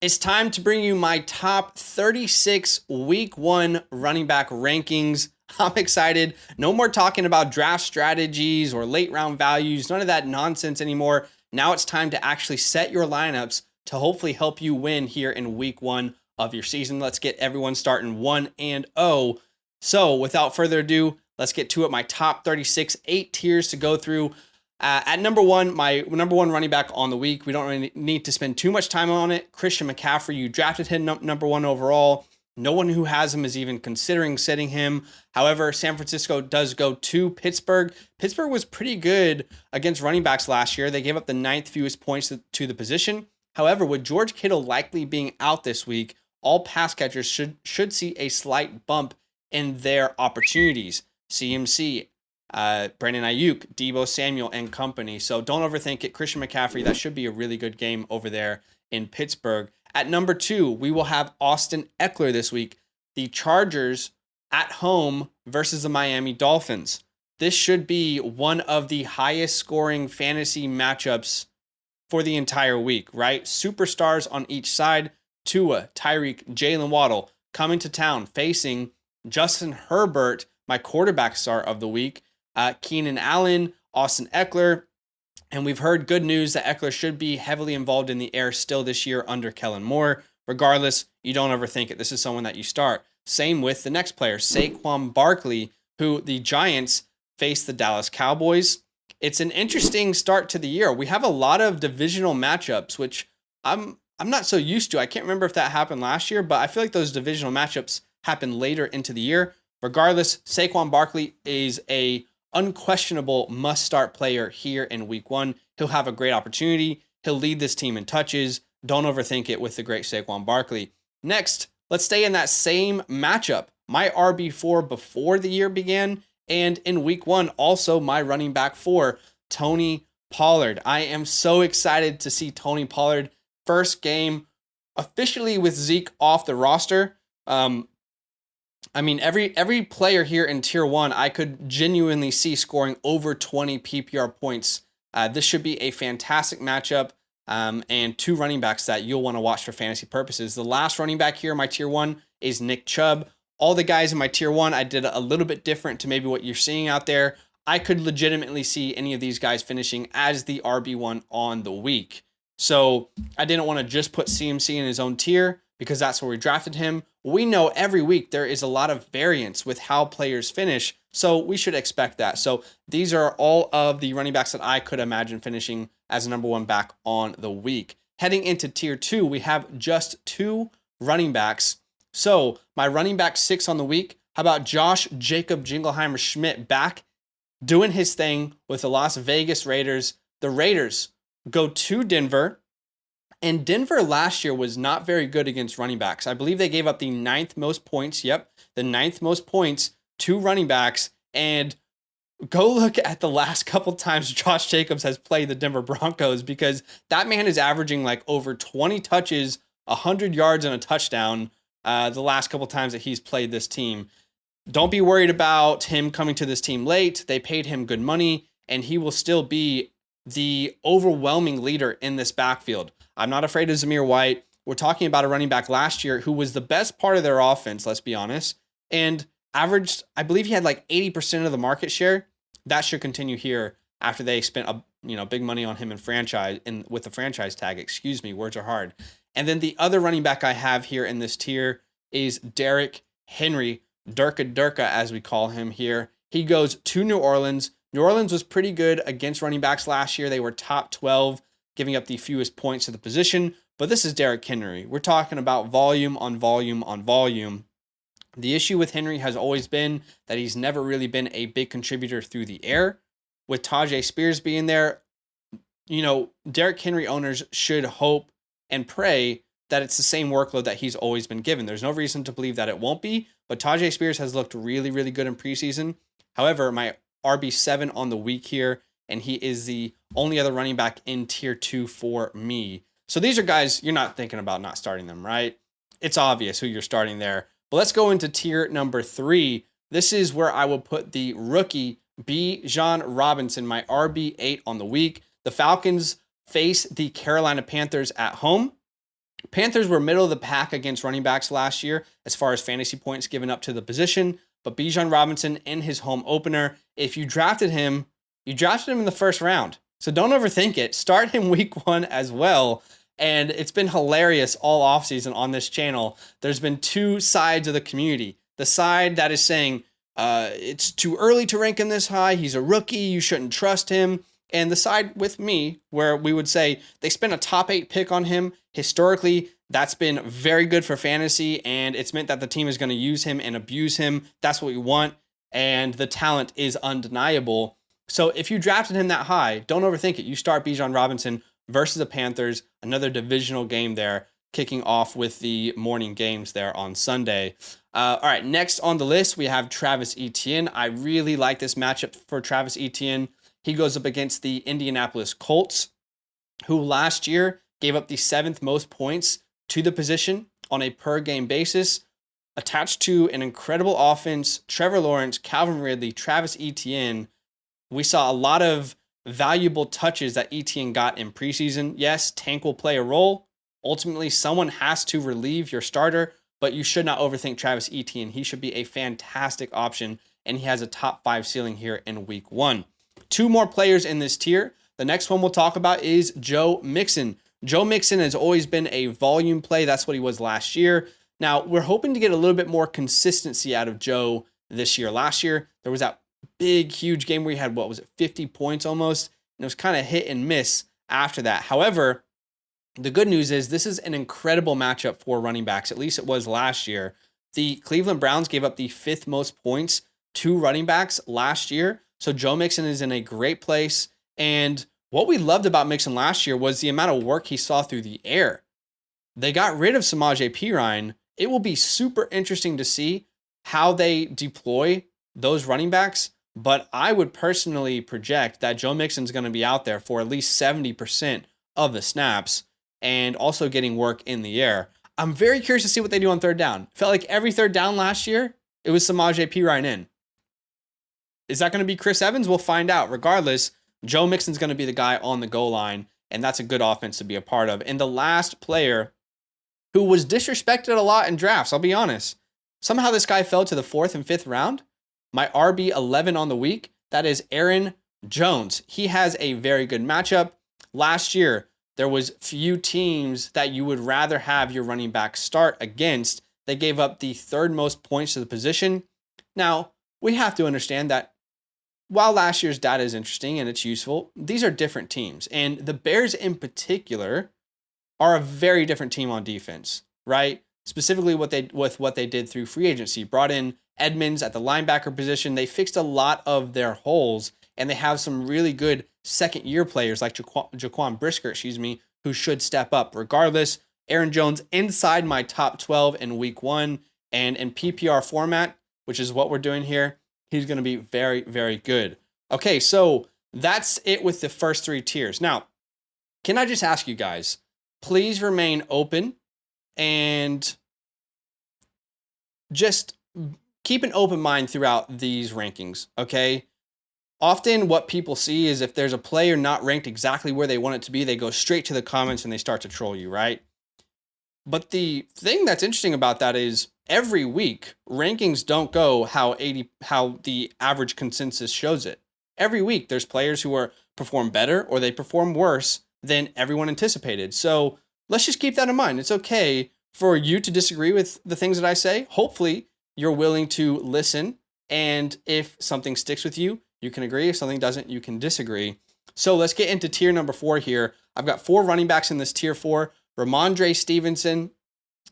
It's time to bring you my top 36 week one running back rankings. I'm excited. No more talking about draft strategies or late round values, none of that nonsense anymore. Now it's time to actually set your lineups to hopefully help you win here in week one of your season. Let's get everyone starting 1-0. So without further ado, let's get to it. My top 36, 8 tiers to go through. At number one, my number one running back on the week. We don't really need to spend too much time on it. Christian McCaffrey, you drafted him number one overall. No one who has him is even considering setting him. However, San Francisco does go to Pittsburgh. Pittsburgh was pretty good against running backs last year. They gave up the ninth fewest points to the position. However, with George Kittle likely being out this week, all pass catchers should see a slight bump in their opportunities. CMC, Brandon Ayuk, Deebo Samuel, and company. So don't overthink it. Christian McCaffrey, that should be a really good game over there in Pittsburgh. At number two, we will have Austin Eckler this week. The Chargers at home versus the Miami Dolphins. This should be one of the highest scoring fantasy matchups for the entire week, right? Superstars on each side. Tua, Tyreek, Jalen Waddle coming to town facing Justin Herbert, my quarterback star of the week. Keenan Allen, Austin Eckler, and we've heard good news that Eckler should be heavily involved in the air still this year under Kellen Moore. Regardless, you don't overthink it. This is someone that you start. Same with the next player, Saquon Barkley, who the Giants face the Dallas Cowboys. It's an interesting start to the year. We have a lot of divisional matchups, which I'm not so used to. I can't remember if that happened last year, but I feel like those divisional matchups happen later into the year. Regardless, Saquon Barkley is a unquestionable must-start player here in week one. He'll have a great opportunity. He'll lead this team in touches. Don't overthink it with the great Saquon Barkley. Next, let's stay in that same matchup. My RB4 before the year began, and in week one, also my running back 4, Tony Pollard. I am so excited to see Tony Pollard first game officially with Zeke off the roster. Every player here in tier 1, I could genuinely see scoring over 20 PPR points. This should be a fantastic matchup, and 2 running backs that you'll want to watch for fantasy purposes. The last running back here in my tier 1 is Nick Chubb. All the guys in my tier 1, I did a little bit different to maybe what you're seeing out there. I could legitimately see any of these guys finishing as the RB1 on the week. So I didn't want to just put CMC in his own tier because that's where we drafted him. We know every week there is a lot of variance with how players finish, so we should expect that. So these are all of the running backs that I could imagine finishing as a number one back on the week. Heading into tier 2, we have just 2 running backs. So my running back 6 on the week, how about Josh Jacob Jingleheimer Schmidt back doing his thing with the Las Vegas Raiders. The Raiders go to Denver. And Denver last year was not very good against running backs. I believe they gave up the 9th most points. Yep, the 9th most points to running backs. And go look at the last couple times Josh Jacobs has played the Denver Broncos, because that man is averaging like over 20 touches, 100 yards, and a touchdown the last couple times that he's played this team. Don't be worried about him coming to this team late. They paid him good money, and he will still be the overwhelming leader in this backfield. I'm not afraid of Zamir White. We're talking about a running back last year who was the best part of their offense, let's be honest, and averaged, I believe he had like 80% of the market share. That should continue here after they spent big money on him with the franchise tag. Excuse me, words are hard. And then the other running back I have here in this tier is Derrick Henry, Durka as we call him here. He goes to New Orleans. New Orleans was pretty good against running backs last year. They were top 12, giving up the fewest points to the position. But this is Derrick Henry. We're talking about volume on volume on volume. The issue with Henry has always been that he's never really been a big contributor through the air. With Tajay Spears being there, Derrick Henry owners should hope and pray that it's the same workload that he's always been given. There's no reason to believe that it won't be, but Tajay Spears has looked really, really good in preseason. However, my RB7 on the week here, and he is the only other running back in tier 2 for me. So these are guys you're not thinking about not starting them, right? It's obvious who you're starting there. But let's go into tier number 3. This is where I will put the rookie Bijan Robinson, my RB8 on the week. The Falcons face the Carolina Panthers at home. Panthers were middle of the pack against running backs last year as far as fantasy points given up to the position. But Bijan Robinson in his home opener, if you drafted him, you drafted him in the first round. So don't overthink it. Start him week 1 as well. And it's been hilarious all offseason on this channel. There's been two sides of the community. The side that is saying, it's too early to rank him this high. He's a rookie. You shouldn't trust him. And the side with me where we would say they spent a top 8 pick on him. Historically, that's been very good for fantasy, and it's meant that the team is going to use him and abuse him. That's what we want, and the talent is undeniable. So if you drafted him that high, don't overthink it. You start Bijan Robinson versus the Panthers, another divisional game there, kicking off with the morning games there on Sunday. All right, next on the list, we have Travis Etienne. I really like this matchup for Travis Etienne. He goes up against the Indianapolis Colts, who last year gave up the 7th most points to the position on a per game basis. Attached to an incredible offense, Trevor Lawrence, Calvin Ridley, Travis Etienne, we saw a lot of valuable touches that Etienne got in preseason. Yes, Tank will play a role. Ultimately, someone has to relieve your starter, but you should not overthink Travis Etienne. He should be a fantastic option, and he has a top 5 ceiling here in week 1. 2 more players in this tier. The next one we'll talk about is Joe Mixon. Joe Mixon has always been a volume play. That's what he was last year. Now, we're hoping to get a little bit more consistency out of Joe this year. Last year, there was that big, huge game where he had, 50 points almost? And it was kind of hit and miss after that. However, the good news is this is an incredible matchup for running backs. At least it was last year. The Cleveland Browns gave up the 5th most points to running backs last year. So Joe Mixon is in a great place. And what we loved about Mixon last year was the amount of work he saw through the air. They got rid of Samaje Perine. It will be super interesting to see how they deploy those running backs. But I would personally project that Joe Mixon's going to be out there for at least 70% of the snaps and also getting work in the air. I'm very curious to see what they do on third down. Felt like every third down last year, it was Samaje Perine in. Is that going to be Chris Evans? We'll find out. Regardless, Joe Mixon's going to be the guy on the goal line, and that's a good offense to be a part of. And the last player who was disrespected a lot in drafts, I'll be honest. Somehow this guy fell to the 4th and 5th round. My RB11 on the week, that is Aaron Jones. He has a very good matchup. Last year, there was few teams that you would rather have your running back start against. They gave up the 3rd most points to the position. Now, we have to understand that while last year's data is interesting and it's useful, these are different teams. And the Bears in particular are a very different team on defense, right? Specifically with what they did through free agency. Brought in Edmonds at the linebacker position. They fixed a lot of their holes, and they have some really good second-year players like Jaquan Brisker, who should step up. Regardless, Aaron Jones inside my top 12 in week 1, and in PPR format, which is what we're doing here, he's going to be very, very good. Okay, so that's it with the first 3 tiers. Now, can I just ask you guys, please remain open and just keep an open mind throughout these rankings, okay? Often what people see is if there's a player not ranked exactly where they want it to be, they go straight to the comments and they start to troll you, right? But the thing that's interesting about that is every week, rankings don't go how the average consensus shows it. Every week, there's players who perform better or they perform worse than everyone anticipated. So let's just keep that in mind. It's okay for you to disagree with the things that I say. Hopefully, you're willing to listen. And if something sticks with you, you can agree. If something doesn't, you can disagree. So let's get into tier number 4 here. I've got 4 running backs in this tier 4. Ramondre Stevenson.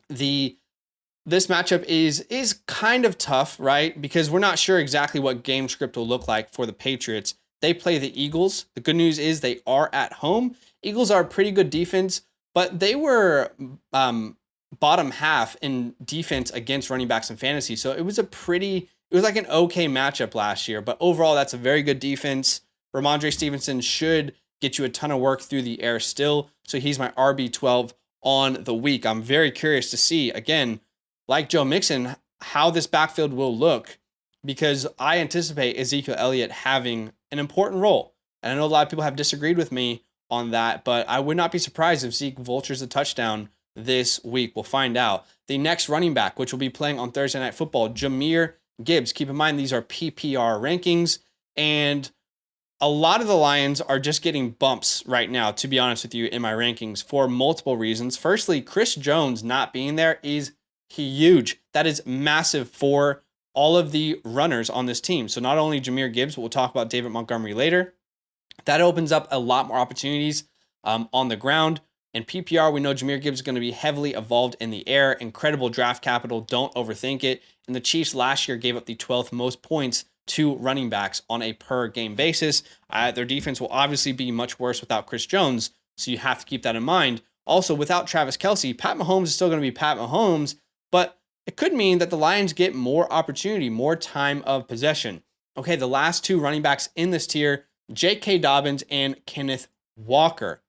This matchup is kind of tough, right? Because we're not sure exactly what game script will look like for the Patriots. They play the Eagles. The good news is they are at home. Eagles are a pretty good defense, but they were bottom half in defense against running backs in fantasy. So it was like an okay matchup last year, but overall that's a very good defense. Ramondre Stevenson should get you a ton of work through the air still. So he's my RB12 on the week. I'm very curious to see, again, like Joe Mixon, how this backfield will look, because I anticipate Ezekiel Elliott having an important role. And I know a lot of people have disagreed with me on that, but I would not be surprised if Zeke vultures a touchdown this week? We'll find out. The next running back, which will be playing on Thursday Night Football, Jahmyr Gibbs. Keep in mind, these are PPR rankings, and a lot of the Lions are just getting bumps right now, to be honest with you, in my rankings for multiple reasons. Firstly, Chris Jones not being there is huge. That is massive for all of the runners on this team. So not only Jahmyr Gibbs, but we'll talk about David Montgomery later. That opens up a lot more opportunities on the ground. In PPR, we know Jahmyr Gibbs is going to be heavily evolved in the air. Incredible draft capital. Don't overthink it. And the Chiefs last year gave up the 12th most points to running backs on a per game basis. Their defense will obviously be much worse without Chris Jones, so you have to keep that in mind. Also, without Travis Kelce, Pat Mahomes is still going to be Pat Mahomes, but it could mean that the Lions get more opportunity, more time of possession. Okay, the last two running backs in this tier, J.K. Dobbins and Kenneth Walker.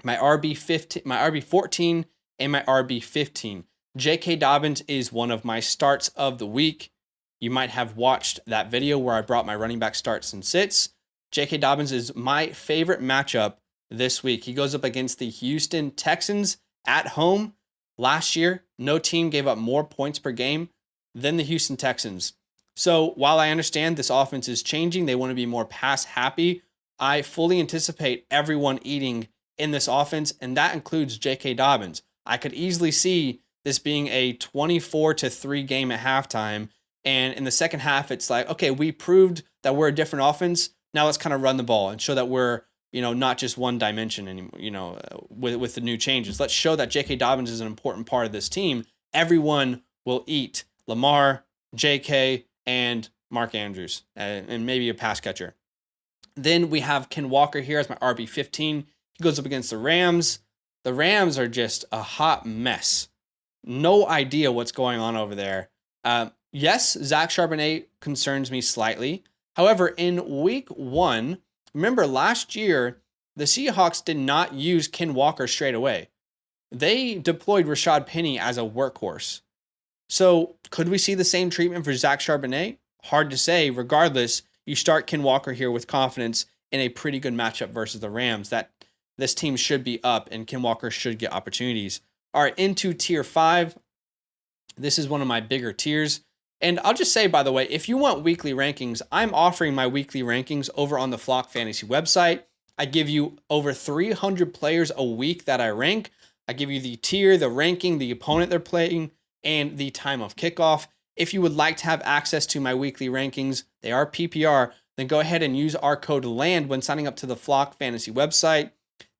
My RB 14 and my RB 15. J.K. Dobbins is one of my starts of the week. You might have watched that video where I brought my running back starts and sits. J.K. Dobbins is my favorite matchup this week. He goes up against the Houston Texans at home. Last year, no team gave up more points per game than the Houston Texans. So while I understand this offense is changing, they want to be more pass happy, I fully anticipate everyone eating in this offense, and that includes J.K. Dobbins. I could easily see this being a 24-3 game at halftime, and in the second half, it's like, okay, we proved that we're a different offense. Now let's kind of run the ball and show that we're, not just one dimension anymore, with the new changes. Let's show that J.K. Dobbins is an important part of this team. Everyone will eat Lamar, J.K., and Mark Andrews, and maybe a pass catcher. Then we have Ken Walker here as my RB15. He goes up against the Rams. The Rams are just a hot mess. No idea what's going on over there. Yes, Zach Charbonnet concerns me slightly. However, in week 1, remember last year, the Seahawks did not use Ken Walker straight away. They deployed Rashad Penny as a workhorse. So could we see the same treatment for Zach Charbonnet? Hard to say. Regardless, you start Ken Walker here with confidence in a pretty good matchup versus the Rams. That this team should be up and Ken Walker should get opportunities. All right, into tier 5. This is one of my bigger tiers. And I'll just say, by the way, if you want weekly rankings, I'm offering my weekly rankings over on the Flock Fantasy website. I give you over 300 players a week that I rank. I give you the tier, the ranking, the opponent they're playing, and the time of kickoff. If you would like to have access to my weekly rankings, they are PPR, then go ahead and use our code LAND when signing up to the Flock Fantasy website.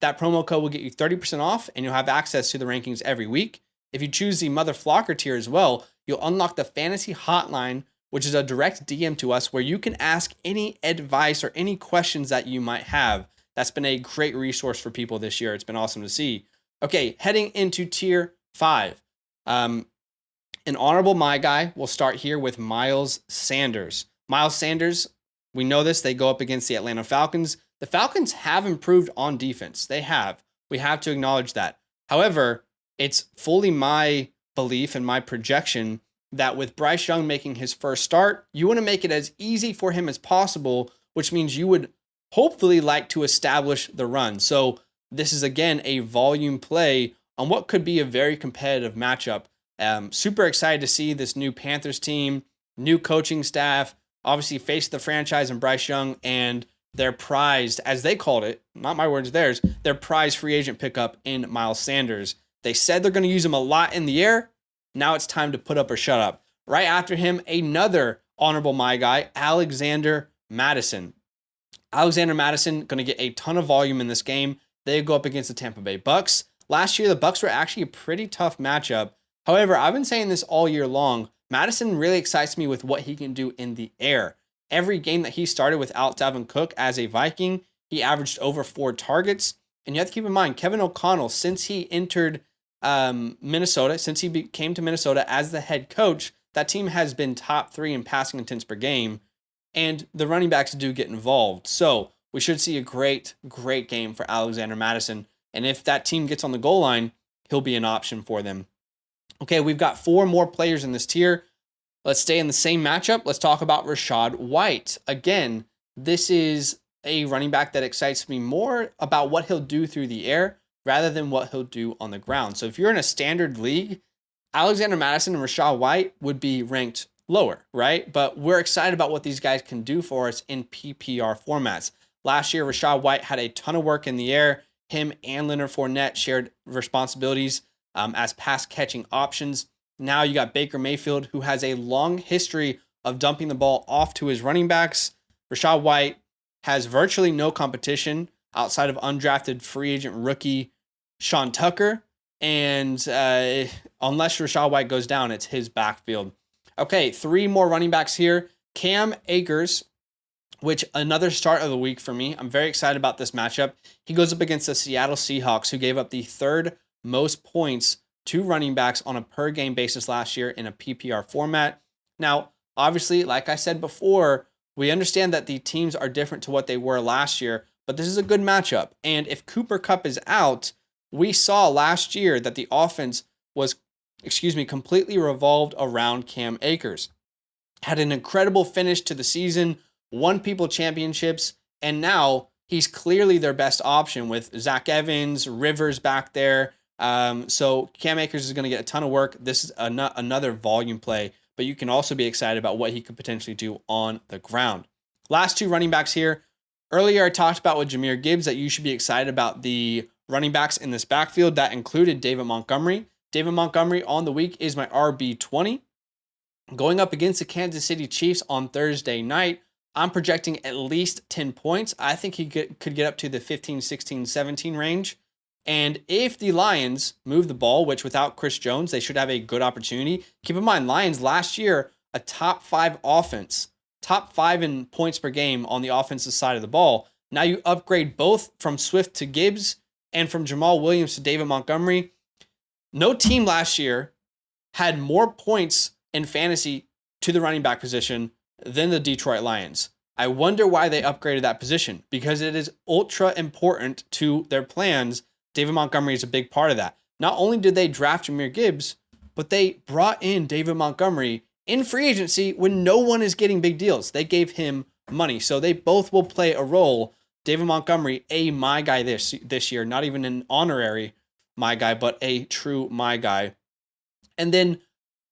That promo code will get you 30% off, and you'll have access to the rankings every week. If you choose the Mother Flocker tier as well, you'll unlock the Fantasy Hotline, which is a direct DM to us where you can ask any advice or any questions that you might have. That's been a great resource for people this year. It's been awesome to see. Okay, heading into tier 5. An honorable my guy, we'll start here with Miles Sanders. Miles Sanders, we know this, they go up against the Atlanta Falcons. The Falcons have improved on defense. They have. We have to acknowledge that. However, it's fully my belief and my projection that with Bryce Young making his first start, you want to make it as easy for him as possible, which means you would hopefully like to establish the run. So this is, again, a volume play on what could be a very competitive matchup. Super excited to see this new Panthers team, new coaching staff, obviously face the franchise and Bryce Young and their prized, as they called it, not my words, theirs, their prized free agent pickup in Miles Sanders. They said they're going to use him a lot in the air. Now it's time to put up or shut up. Right after him, another honorable my guy, Alexander Mattison. Alexander Mattison going to get a ton of volume in this game. They go up against the Tampa Bay Bucks. Last year, the Bucks were actually a pretty tough matchup. However, I've been saying this all year long. Madison really excites me with what he can do in the air. Every game that he started without Dalvin Cook as a Viking, he averaged over 4 targets. And you have to keep in mind, Kevin O'Connell, since he entered Minnesota, since he came to Minnesota as the head coach, that team has been top 3 in passing attempts per game. And the running backs do get involved. So we should see a great, great game for Alexander Mattison. And if that team gets on the goal line, he'll be an option for them. Okay, we've got 4 more players in this tier. Let's stay in the same matchup. Let's talk about Rachaad White. Again, this is a running back that excites me more about what he'll do through the air rather than what he'll do on the ground. So if you're in a standard league, Alexander Mattison and Rachaad White would be ranked lower, right? But we're excited about what these guys can do for us in PPR formats. Last year, Rachaad White had a ton of work in the air. Him and Leonard Fournette shared responsibilities as pass catching options. Now you got Baker Mayfield, who has a long history of dumping the ball off to his running backs. Rachaad White has virtually no competition outside of undrafted free agent rookie Sean Tucker. And unless Rachaad White goes down, it's his backfield. Okay, 3 more running backs here. Cam Akers, which another start of the week for me. I'm very excited about this matchup. He goes up against the Seattle Seahawks, who gave up the 3rd most points to running backs on a per game basis last year in a PPR format. Now, obviously, like I said before, we understand that the teams are different to what they were last year, but this is a good matchup. And if Cooper Kupp is out, we saw last year that the offense was, completely revolved around Cam Akers. Had an incredible finish to the season, won people championships, and now he's clearly their best option with Zach Evans, Rivers back there. So Cam Akers is going to get a ton of work. This is another volume play, but you can also be excited about what he could potentially do on the ground. Last 2 running backs here. Earlier, I talked about with Jahmyr Gibbs that you should be excited about the running backs in this backfield. That included David Montgomery. David Montgomery on the week is my RB20. Going up against the Kansas City Chiefs on Thursday night, I'm projecting at least 10 points. I think he could get up to the 15, 16, 17 range. And if the Lions move the ball, which without Chris Jones, they should have a good opportunity. Keep in mind, Lions last year, a top 5 offense, top 5 in points per game on the offensive side of the ball. Now you upgrade both from Swift to Gibbs and from Jamal Williams to David Montgomery. No team last year had more points in fantasy to the running back position than the Detroit Lions. I wonder why they upgraded that position, because it is ultra important to their plans. David Montgomery is a big part of that. Not only did they draft Jahmyr Gibbs, but they brought in David Montgomery in free agency when no one is getting big deals. They gave him money. So they both will play a role. David Montgomery, a my guy this year, not even an honorary my guy, but a true my guy. And then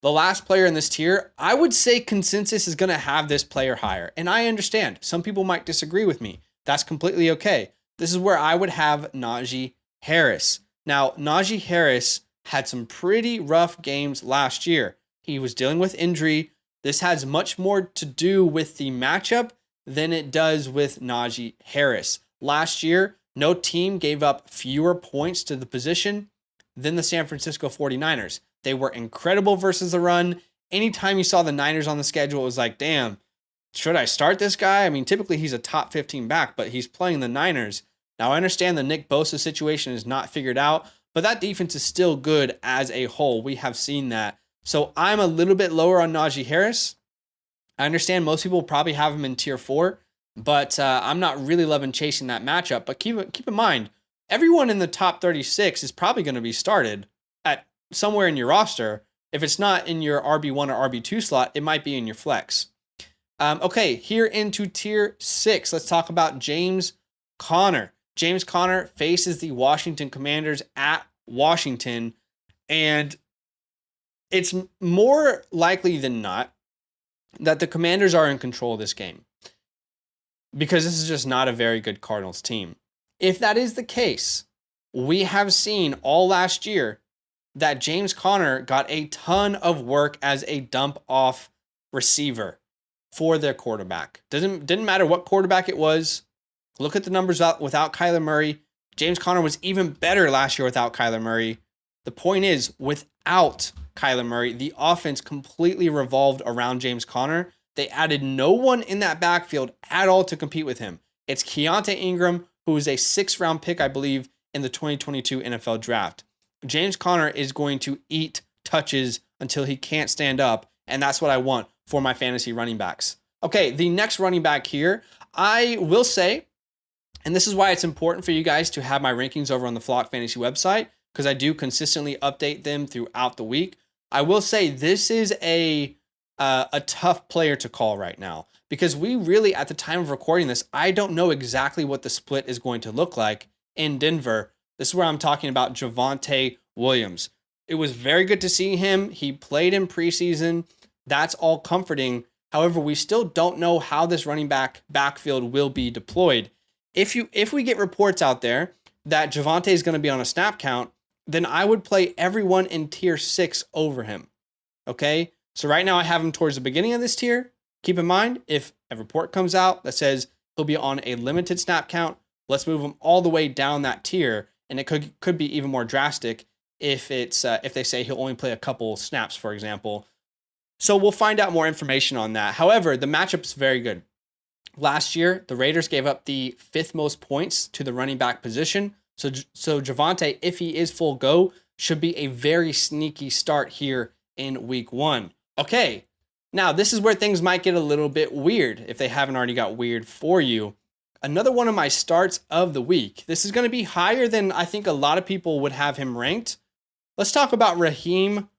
the last player in this tier, I would say consensus is going to have this player higher. And I understand some people might disagree with me. That's completely okay. This is where I would have Najee Harris. Now, Najee Harris had some pretty rough games last year. He was dealing with injury. This has much more to do with the matchup than it does with Najee Harris. Last year, no team gave up fewer points to the position than the San Francisco 49ers. They were incredible versus the run. Anytime you saw the Niners on the schedule, it was like, damn, should I start this guy? I mean, typically he's a top 15 back, but he's playing the Niners. Now, I understand the Nick Bosa situation is not figured out, but that defense is still good as a whole. We have seen that. So I'm a little bit lower on Najee Harris. I understand most people probably have him in tier 4, but I'm not really loving chasing that matchup. But keep in mind, everyone in the top 36 is probably going to be started at somewhere in your roster. If it's not in your RB1 or RB2 slot, it might be in your flex. Okay, here into tier 6, let's talk about James Conner. James Conner faces the Washington Commanders at Washington, and it's more likely than not that the Commanders are in control of this game, because this is just not a very good Cardinals team. If that is the case, we have seen all last year that James Conner got a ton of work as a dump off receiver for their quarterback. Didn't matter what quarterback it was. Look at the numbers without Kyler Murray. James Conner was even better last year without Kyler Murray. The point is, without Kyler Murray, the offense completely revolved around James Conner. They added no one in that backfield at all to compete with him. It's Keontae Ingram, who is a 6th-round pick, I believe, in the 2022 NFL Draft. James Conner is going to eat touches until he can't stand up, and that's what I want for my fantasy running backs. Okay, the next running back here, I will say, and this is why it's important for you guys to have my rankings over on the Flock Fantasy website, because I do consistently update them throughout the week. I will say this is a tough player to call right now, because we really, at the time of recording this, I don't know exactly what the split is going to look like in Denver This is where I'm talking about Javonte Williams. It was very good to see him. He played in preseason. That's all comforting. However, we still don't know how this running backfield will be deployed. If we get reports out there that Javonte is going to be on a snap count, then I would play everyone in tier 6 over him. Okay? So right now I have him towards the beginning of this tier. Keep in mind, if a report comes out that says he'll be on a limited snap count, let's move him all the way down that tier, and it could be even more drastic if they say he'll only play a couple snaps, for example. So we'll find out more information on that. However, the matchup is very good. Last year, the Raiders gave up the 5th most points to the running back position. So Javonte, if he is full go, should be a very sneaky start here in week 1. Okay, now this is where things might get a little bit weird if they haven't already got weird for you. Another one of my starts of the week. This is going to be higher than I think a lot of people would have him ranked. Let's talk about Raheem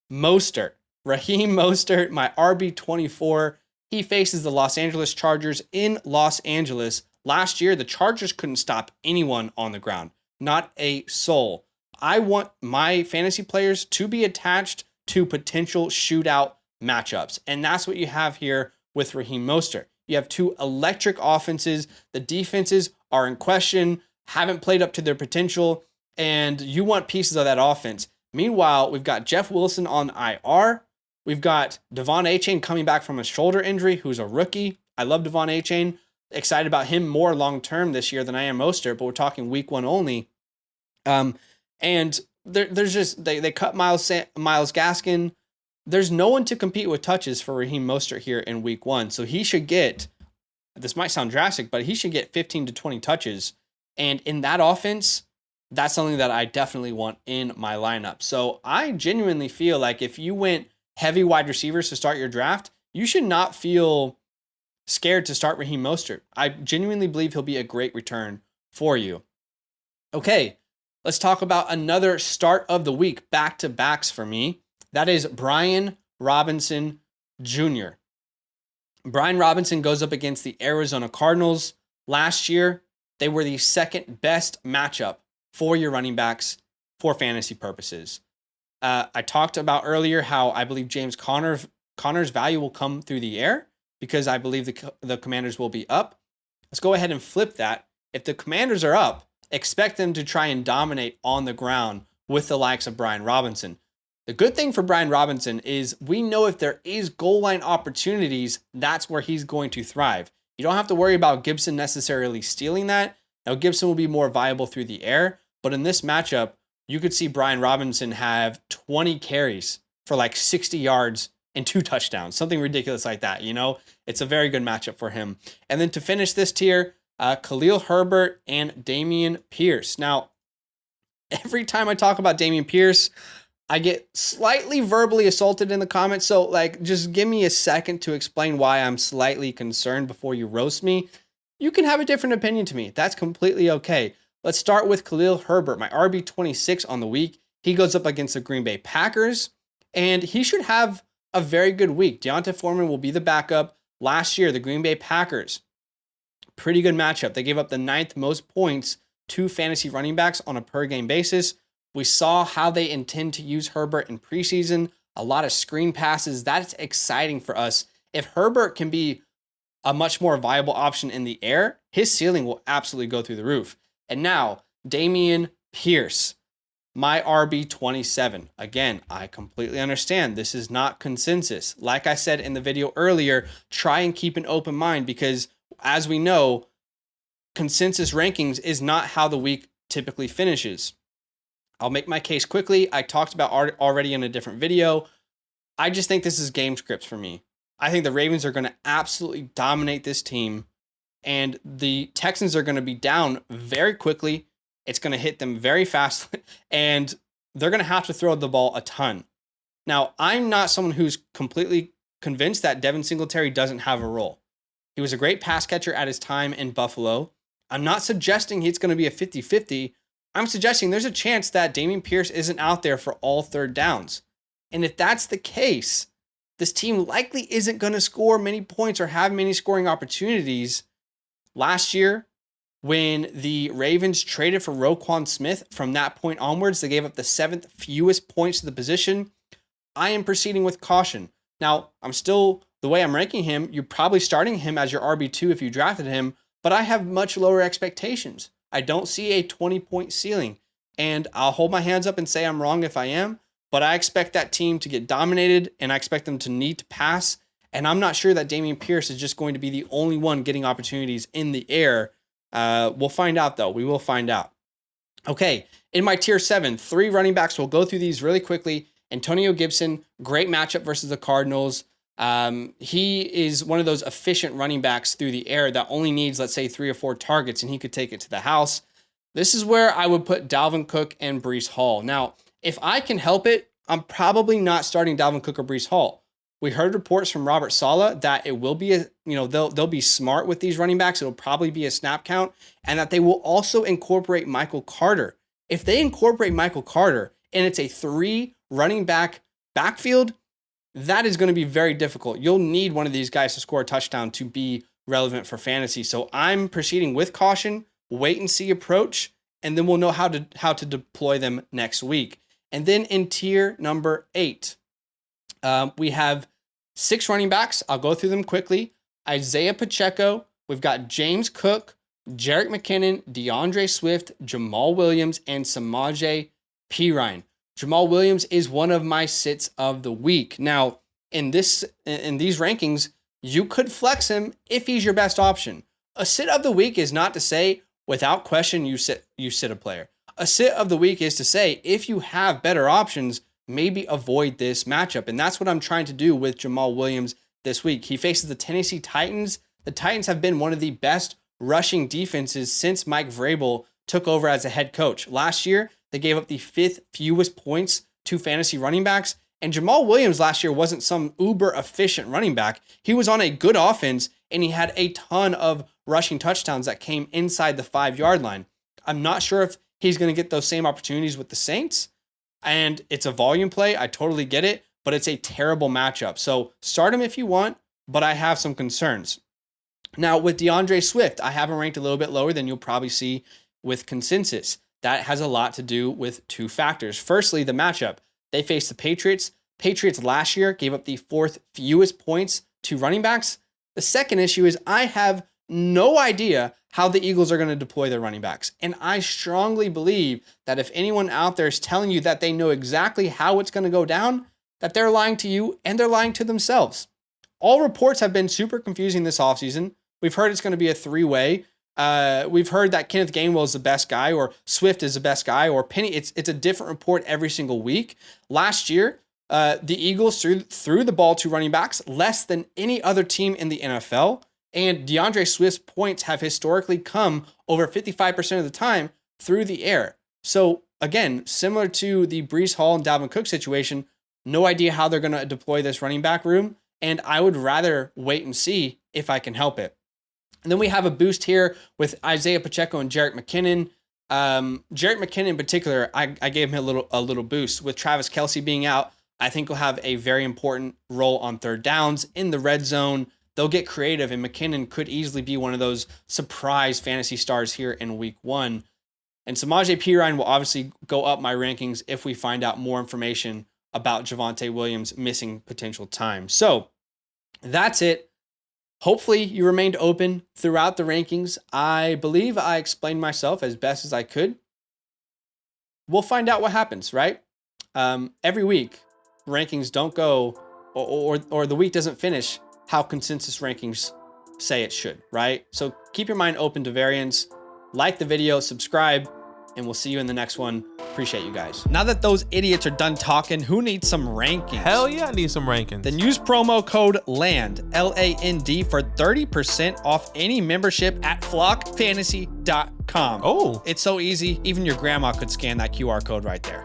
Mostert. Raheem Mostert, my RB24. He faces the Los Angeles Chargers in Los Angeles. Last year, the Chargers couldn't stop anyone on the ground. Not a soul. I want my fantasy players to be attached to potential shootout matchups. And that's what you have here with Raheem Mostert. You have 2 electric offenses. The defenses are in question, haven't played up to their potential, and you want pieces of that offense. Meanwhile, we've got Jeff Wilson on IR. We've got Devon Achane coming back from a shoulder injury, who's a rookie. I love Devon Achane. Excited about him more long-term this year than I am Mostert, but we're talking week 1 only. And there's just, they cut Myles Gaskin. There's no one to compete with touches for Raheem Mostert here in week 1. So he should get, this might sound drastic, but he should get 15 to 20 touches. And in that offense, that's something that I definitely want in my lineup. So I genuinely feel like if you went heavy wide receivers to start your draft, you should not feel scared to start Raheem Mostert. I genuinely believe he'll be a great return for you. Okay, let's talk about another start of the week, back-to-backs for me. That is Brian Robinson Jr. Brian Robinson goes up against the Arizona Cardinals. Last year, they were the 2nd best matchup for your running backs for fantasy purposes. I talked about earlier how I believe James Conner's value will come through the air because I believe the Commanders will be up. Let's go ahead and flip that. If the Commanders are up, expect them to try and dominate on the ground with the likes of Brian Robinson. The good thing for Brian Robinson is we know if there is goal line opportunities, that's where he's going to thrive. You don't have to worry about Gibson necessarily stealing that. Now, Gibson will be more viable through the air, but in this matchup, you could see Brian Robinson have 20 carries for like 60 yards and 2 touchdowns, something ridiculous like that. You know, it's a very good matchup for him. And then to finish this tier, Khalil Herbert and Dameon Pierce. Now, every time I talk about Dameon Pierce, I get slightly verbally assaulted in the comments. So like, just give me a second to explain why I'm slightly concerned before you roast me. You can have a different opinion to me. That's completely okay. Let's start with Khalil Herbert, my RB26 on the week. He goes up against the Green Bay Packers, and he should have a very good week. Deontay Foreman will be the backup. Last year, the Green Bay Packers, pretty good matchup. They gave up the 9th most points to fantasy running backs on a per-game basis. We saw how they intend to use Herbert in preseason, a lot of screen passes. That's exciting for us. If Herbert can be a much more viable option in the air, his ceiling will absolutely go through the roof. And now, Dameon Pierce, my RB27. Again, I completely understand this is not consensus. Like I said in the video earlier, try and keep an open mind because, as we know, consensus rankings is not how the week typically finishes. I'll make my case quickly. I talked about already in a different video. I just think this is game script for me. I think the Ravens are going to absolutely dominate this team, and the Texans are going to be down very quickly. It's going to hit them very fast, and they're going to have to throw the ball a ton. Now, I'm not someone who's completely convinced that Devin Singletary doesn't have a role. He was a great pass catcher at his time in Buffalo. I'm not suggesting it's going to be a 50-50. I'm suggesting there's a chance that Dameon Pierce isn't out there for all third downs. And if that's the case, this team likely isn't going to score many points or have many scoring opportunities. Last year, When the Ravens traded for Roquan Smith, from that point onwards, they gave up the 7th fewest points to the position. I am proceeding with caution. Now, the way I'm ranking him, you're probably starting him as your RB2 if you drafted him, but I have much lower expectations. I don't see a 20-point ceiling, and I'll hold my hands up and say I'm wrong if I am, but I expect that team to get dominated, and I expect them to need to pass, and I'm not sure that Dameon Pierce is just going to be the only one getting opportunities in the air. We'll find out, though. We will find out. Okay, in my tier 7, 3 running backs. We'll go through these really quickly. Antonio Gibson, great matchup versus the Cardinals. He is one of those efficient running backs through the air that only needs, let's say, 3 or 4 targets, and he could take it to the house. This is where I would put Dalvin Cook and Breece Hall. Now, if I can help it, I'm probably not starting Dalvin Cook or Breece Hall. We heard reports from Robert Saleh that it will be they'll be smart with these running backs. It'll probably be a snap count, and that they will also incorporate Michael Carter. If they incorporate Michael Carter and it's a 3 running back backfield, that is going to be very difficult. You'll need one of these guys to score a touchdown to be relevant for fantasy. So I'm proceeding with caution, wait and see approach, and then we'll know how to deploy them next week. And then in tier number 8, we have 6 running backs. I'll go through them quickly. Isaiah Pacheco. We've got James Cook, Jerick McKinnon, DeAndre Swift, Jamal Williams, and Samaje Perine. Jamal Williams is one of my sits of the week. Now, in these rankings, you could flex him if he's your best option. A sit of the week is not to say, without question, you sit a player. A sit of the week is to say, if you have better options, maybe avoid this matchup. And that's what I'm trying to do with Jamal Williams this week. He faces the Tennessee Titans. The Titans have been one of the best rushing defenses since Mike Vrabel took over as a head coach. Last year, they gave up the 5th fewest points to fantasy running backs. And Jamal Williams last year wasn't some uber efficient running back. He was on a good offense, and he had a ton of rushing touchdowns that came inside the 5-yard line. I'm not sure if he's going to get those same opportunities with the Saints. And it's a volume play. I totally get it, but it's a terrible matchup. So start him if you want, but I have some concerns. Now with DeAndre Swift, I have him ranked a little bit lower than you'll probably see with consensus. That has a lot to do with 2 factors. Firstly, the matchup. They faced the Patriots. Patriots last year gave up the 4th fewest points to running backs. The second issue is I have no idea how the Eagles are going to deploy their running backs. And I strongly believe that if anyone out there is telling you that they know exactly how it's going to go down, that they're lying to you and they're lying to themselves. All reports have been super confusing this offseason. We've heard it's going to be a 3-way. We've heard that Kenneth Gainwell is the best guy, or Swift is the best guy, or Penny. It's a different report every single week. Last year, the Eagles threw the ball to running backs less than any other team in the NFL. And DeAndre Swift's points have historically come over 55% of the time through the air. So again, similar to the Breece Hall and Dalvin Cook situation, no idea how they're going to deploy this running back room. And I would rather wait and see if I can help it. And then we have a boost here with Isaiah Pacheco and Jerick McKinnon. Jerick McKinnon in particular, I gave him a little boost. With Travis Kelce being out, I think he'll have a very important role on 3rd downs in the red zone. They'll get creative, and McKinnon could easily be one of those surprise fantasy stars here in week 1. And Samaje Perine will obviously go up my rankings if we find out more information about Javonte Williams missing potential time. So that's it. Hopefully you remained open throughout the rankings. I believe I explained myself as best as I could. We'll find out what happens, right? Every week, rankings don't go, or the week doesn't finish how consensus rankings say it should, right? So keep your mind open to variance, like the video, subscribe, and we'll see you in the next one. Appreciate you guys. Now that those idiots are done talking, who needs some rankings? Hell yeah, I need some rankings. Then use promo code LAND, LAND, for 30% off any membership at flockfantasy.com. Oh. It's so easy, even your grandma could scan that QR code right there.